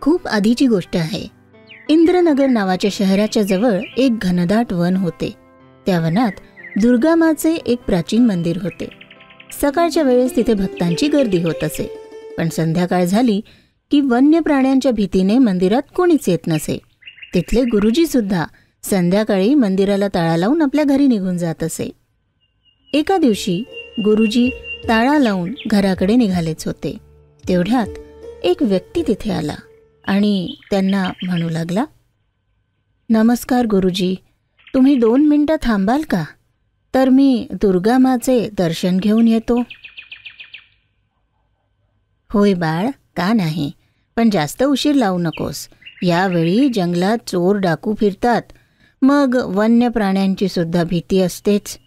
खूप आधीची गोष्ट आहे. इंद्रनगर नावाच्या शहराच्या जवळ एक घनदाट वन होते. त्या वनात दुर्गामाचे एक प्राचीन मंदिर होते. सकाळच्या वेळेस तिथे भक्तांची गर्दी होत असे, पण संध्याकाळ झाली की वन्य प्राण्यांच्या भीतीने मंदिरात कोणीच येत नसे. तिथले गुरुजी सुद्धा संध्याकाळी मंदिराला ताळा लावून आपल्या घरी निघून जात असे. एका दिवशी गुरुजी ताळा लावून घराकडे निघालेच होते. तेवढ्यात एक व्यक्ती तिथे आला आणि त्यांना म्हणू लागला, नमस्कार गुरुजी, तुम्ही 2 मिनिटं थांबाल का? तर मी दुर्गामाचे दर्शन घेऊन येतो. होय बाळ, का नाही, पण जास्त उशीर लावू नकोस. यावेळी जंगलात चोर डाकू फिरतात, मग वन्य प्राण्यांची सुद्धा भीती असतेच.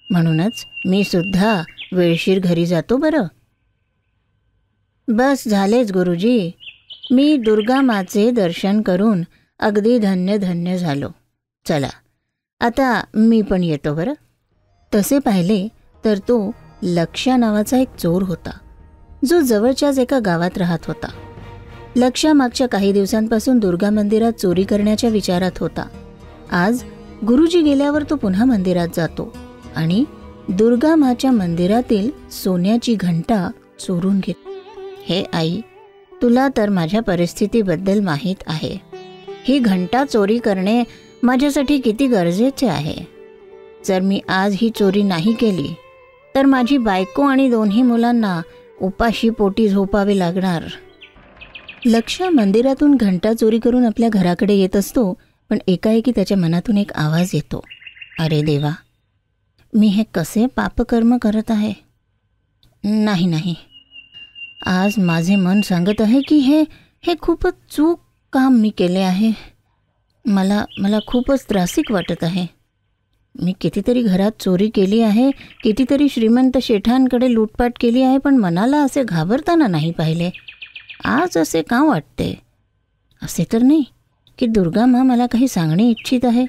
म्हणूनच मी सुद्धा वेळशीर घरी जातो बरं. बस झालेच गुरुजी, मी दुर्गामाचे दर्शन करून अगदी धन्य धन्य झालो. चला आता मी पण येतो बरं. तसे पाहिले तर तो लक्ष्या नावाचा एक चोर होता, जो जवळच्याच एका गावात राहत होता. लक्ष्या मागच्या काही दिवसांपासून दुर्गा मंदिरात चोरी करण्याच्या विचारात होता. आज गुरुजी गेल्यावर तो पुन्हा मंदिरात जातो आणि दुर्गा माच्या मंदिरातील सोन्याची घंटा चोरून घेतो. हे आई, तुला तर माझ्या परिस्थितीबद्दल माहीत आहे. ही घंटा चोरी करणे माझ्यासाठी किती गरजेचे आहे. जर मी आज ही चोरी नाही केली तर माझी बायको आणि 2ही मुलांना उपाशी पोटी झोपावे लागणार. लक्ष्य मंदिरातून घंटा चोरी करून आपल्या घराकडे येत असतो, पण एकाएकी त्याच्या मनातून एक आवाज येतो, अरे देवा, मी हे कसे पापकर्म करत आहे. नाही नाही, आज माझे मन सांगत आहे की हे खूपच चूक काम मी केले आहे. मला खूपच त्रासिक वाटत आहे. मी कितीतरी घरात चोरी केली आहे, कितीतरी श्रीमंत शेठांकडे लूटपाट केली आहे, पण मनाला असे घाबरताना नाही पाहिले. आज असे का वाटते? असे तर नाही की दुर्गा माँ मला काही सांगणे इच्छित आहे.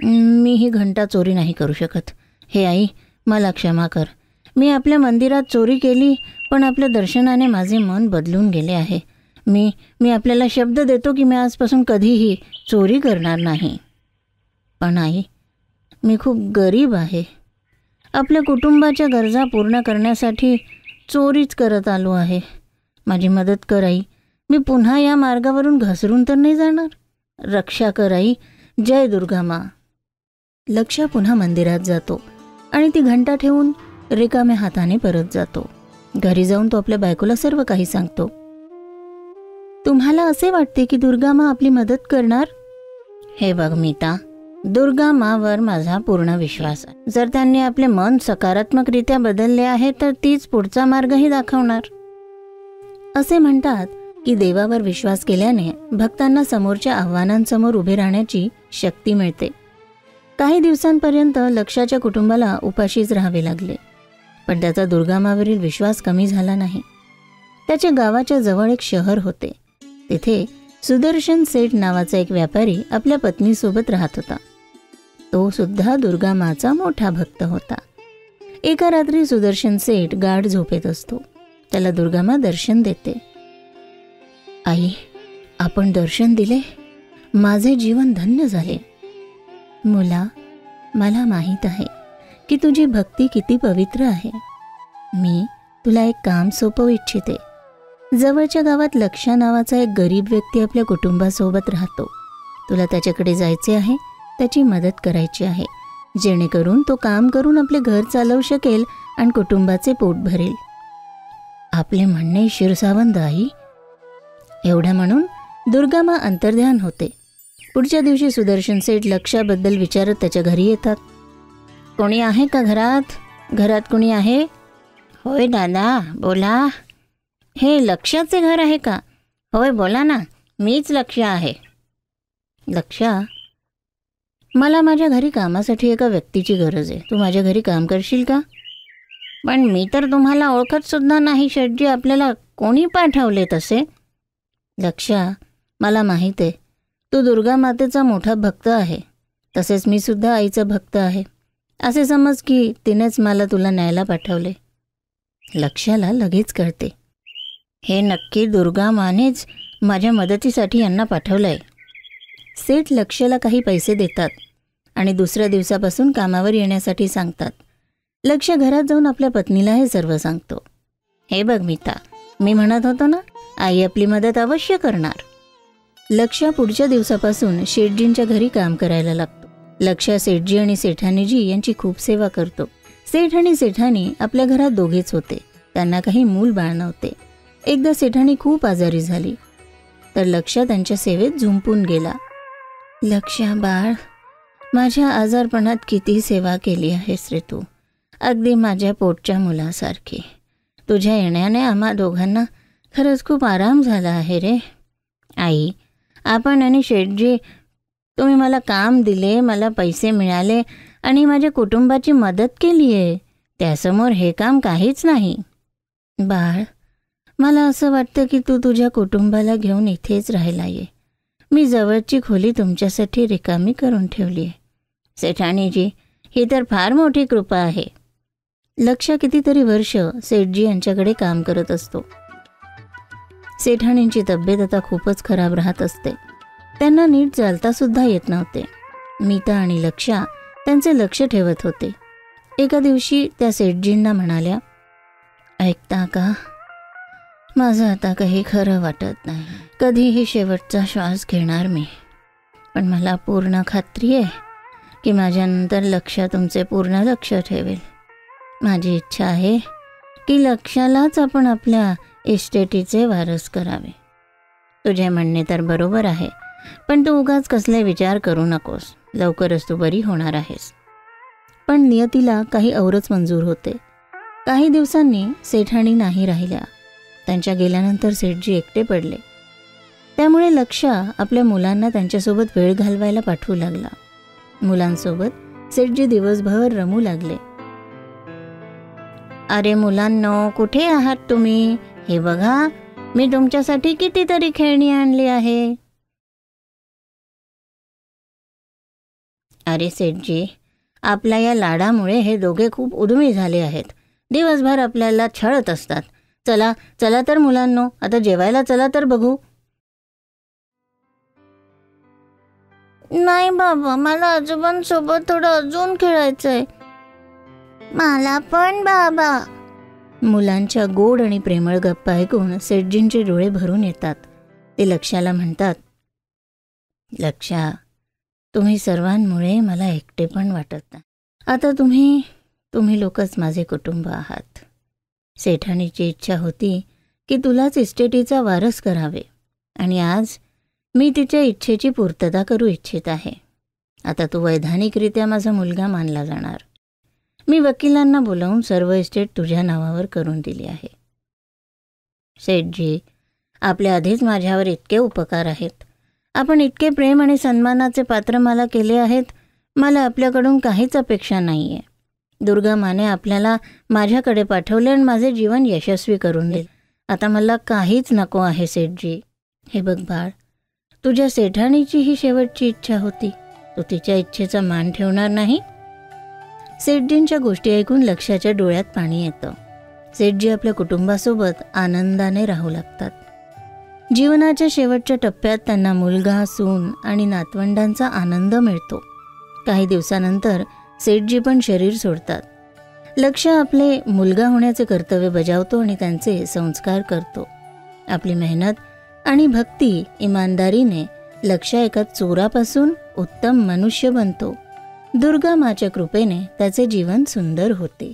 मी ही घंटा चोरी नाही करू शकत. हे आई, मला क्षमा कर. मी आपल्या मंदिरात चोरी केली, पण आपल्या दर्शनाने माझे मन बदलून गेले आहे. मी आपल्याला शब्द देतो की मी आजपासून कधीही चोरी करणार नाही. पण आई, मी खूप गरीब आहे. आपल्या कुटुंबाच्या गरजा पूर्ण करण्यासाठी चोरीच करत आलो आहे. माझी मदत कर आई. मी पुन्हा या मार्गावरून घसरून तर नाही जाणार. रक्षा कर आई. जय दुर्गा माँ. लक्ष्य पुन्हा मंदिरात जातो आणि ती घंटा ठेवून रिकाम्या हाताने परत जातो. घरी जाऊन तो आपल्या बायकोला सर्व काही सांगतो. तुम्हाला असे वाटते की दुर्गा माँ आपली मदत करणार? हे बघ मीता, दुर्गा माँवर माझा पूर्ण विश्वास आहे. जर त्यांनी आपले मन सकारात्मकरित्या बदलले आहे तर तीच पुढचा मार्गही दाखवणार. असे म्हणतात की देवावर विश्वास केल्याने भक्तांना समोरच्या आव्हानांसमोर उभे राहण्याची शक्ती मिळते. काही दिवसांपर्यंत लक्ष्याच्या कुटुंबाला उपाशीच राहावे लागले, पण त्याचा दुर्गामावरील विश्वास कमी झाला नाही. त्याच्या गावाच्या जवळ एक शहर होते. तिथे सुदर्शन सेठ नावाचा एक व्यापारी आपल्या पत्नीसोबत राहत होता. तो सुद्धा दुर्गा माँचा मोठा भक्त होता. एका रात्री सुदर्शन सेठ गाढ झोपेत असतो. त्याला दुर्गा माँ दर्शन देते. आई, आपण दर्शन दिले, माझे जीवन धन्य झाले. मुला, मला माहीत आहे की तुझी भक्ती किती पवित्र आहे. मी तुला एक काम सोपवू इच्छिते. जवळच्या गावात लक्ष्या नावाचा एक गरीब व्यक्ती आपल्या कुटुंबासोबत राहतो. तुला त्याच्याकडे जायचे आहे, त्याची मदत करायची आहे, जेणेकरून तो काम करून आपले घर चालवू शकेल आणि कुटुंबाचे पोट भरेल. आपले म्हणणे शिरसावंत आई. एवढं म्हणून दुर्गा माँ अंतर्ध्यान होते. पुढच्या दिवशी सुदर्शन सेठ लक्ष्याबद्दल विचारत त्याच्या घरी येतात. कोणी आहे का घरात? घरात कोणी आहे? होय दादा, बोला. हे लक्ष्याचे घर आहे का? होय, बोला ना, मीच लक्ष्य आहे. लक्ष्या, मला माझ्या घरी कामासाठी एका व्यक्तीची गरज आहे. तू माझ्या घरी काम करशील का? पण मी तर तुम्हाला ओळखत सुद्धा नाही शेठजी, आपल्याला कोणी पाठवले तसे? लक्ष्या, मला माहीत आहे तू दुर्गा मातेचा मोठा भक्त आहे. तसेच मी सुद्धा आईचा भक्त आहे. असे समज की तिनेच मला तुला न्यायला पाठवले. लक्ष्याला लगेच कळते हे नक्की दुर्गा मानेच माझ्या मदतीसाठी यांना पाठवलंय. सेठ लक्षला काही पैसे देतात आणि दुसऱ्या दिवसापासून कामावर येण्यासाठी सांगतात. लक्ष घरात जाऊन आपल्या पत्नीला हे सर्व सांगतो. हे बघ मीता, मी म्हणत होतो ना, आई आपली मदत अवश्य करणार. लक्ष पुढच्या दिवसापासून शेठजींच्या घरी काम करायला लागतो. लक्ष सेठजी आणि सेठानीजी यांची खूप सेवा करतो. सेठ आणि सेठानी आपल्या घरात दोघेच होते. त्यांना काही मूल बाळ नव्हते. एकदा सेठानी खूप आजारी झाली तर लक्ष त्यांच्या सेवेत झुंपून गेला. लक्ष बाळ, माझ्या आजारपणात किती सेवा केली आहेस रे तू, अगदी माझ्या पोटच्या मुलासारखी. तुझ्या येण्याने आम्हा दोघांना खरंच खूप आराम झाला आहे रे. आई, आपण आणि शेठजी, तुम्ही मला काम दिले, मला पैसे मिळाले आणि माझ्या कुटुंबाची मदत केली आहे. त्यासमोर हे काम काहीच नाही. बाळ, मला असं वाटतं की तू तुझ्या कुटुंबाला घेऊन इथेच राहायला ये. मी जवळची खोली तुमच्यासाठी रिकामी करून ठेवली आहे. सेठानीजी, ही तर फार मोठी कृपा आहे. लक्ष कितीतरी वर्ष सेठजी यांच्याकडे काम करत असतो. सेठानींची तब्येत आता खूपच खराब राहत असते. त्यांना नीट चालतासुद्धा येत नव्हते. मीता आणि लक्षा त्यांचे लक्ष ठेवत होते. एका दिवशी त्या सेठजींना म्हणाल्या, ऐकता का, माझं आता काही खरं वाटत नाही. कधीही शेवटचा श्वास घेणार मी, पण मला पूर्ण खात्री आहे की माझ्यानंतर लक्ष तुमचे पूर्ण लक्ष ठेवेल. माझी इच्छा आहे की लक्षालाच आपण आपल्या इस्टेटीचे वारस करावे. तुझे म्हणणे तर बरोबर आहे, पण तू उगाच कसले विचार करू नकोस. लवकरच तू बरी होणार आहेस. पण नियतीला काही औरच मंजूर होते. काही दिवसांनी सेठाणी नाही राहिल्या. त्यांच्या गेल्यानंतर सेठजी एकटे पडले. त्यामुळे लक्ष आपल्या मुलांना त्यांच्यासोबत वेळ घालवायला पाठवू लागला. मुलांसोबत सेठजी दिवसभर रमू लागले. अरे मुलांनो, कुठे आहात तुम्ही? हे बघा, मी तुमच्यासाठी कितीतरी खेळणी आणली आहे. अरे सेठजी, आपल्या या लाडामुळे हे दोघे खूप उद्यमी झाले आहेत. दिवसभर आपल्याला छळत असतात. चला चला तर मुलांनो, आता जेवायला चला तर बघू. नाही बाबा, मला आजोबांसोबत थोडं अजून खेळायचंय. मला पण बाबा. मुलांच्या गोड आणि प्रेमळ गप्पा ऐकून सेठजींचे डोळे भरून येतात. ते लक्षाला म्हणतात, लक्षा, तुम्ही सर्वांमुळे मला एकटे पण वाटत नाही. आता तुम्ही लोकच माझे कुटुंब आहात. सेठानीची इच्छा होती की तुलाच इस्टेटीचा वारस करावे आणि आज मी तिच्या इच्छेची पूर्तता करू इच्छित आहे. आता तू वैधानिकरित्या माझा मुलगा मानला जाणार. मी वकिलांना बोलावून सर्व इस्टेट तुझ्या नावावर करून दिली आहे. सेठजी, आपले आधीच माझ्यावर इतके उपकार आहेत. आपण इतके प्रेम आणि सन्मानाचे पात्र मला केले आहेत. मला आपल्याकडून काहीच अपेक्षा नाही आहे. दुर्गा माने आपल्याला माझ्याकडे पाठवले आणि माझे जीवन यशस्वी करून दिले. आता मला काहीच नको आहे सेठजी. हे बघ बाळ, तुझ्या सेठानीची ही शेवटची इच्छा होती. तू तिच्या इच्छेचा मान ठेवणार नाही. सेठजींच्या गोष्टी ऐकून लक्षाच्या डोळ्यात पाणी येतं. सेठजी आपल्या कुटुंबासोबत आनंदाने राहू लागतात. जीवनाच्या शेवटच्या टप्प्यात त्यांना मुलगा, सून आणि नातवंडांचा आनंद मिळतो. काही दिवसानंतर सेठजी पण शरीर सोडतात. लक्ष आपले मुलगा होण्याचे कर्तव्य बजावतो आणि त्यांचे संस्कार करतो. आपली मेहनत आणि भक्ती इमानदारीने लक्ष एका चोरापासून उत्तम मनुष्य बनतो. दुर्गा माच्या कृपेने त्याचे जीवन सुंदर होते.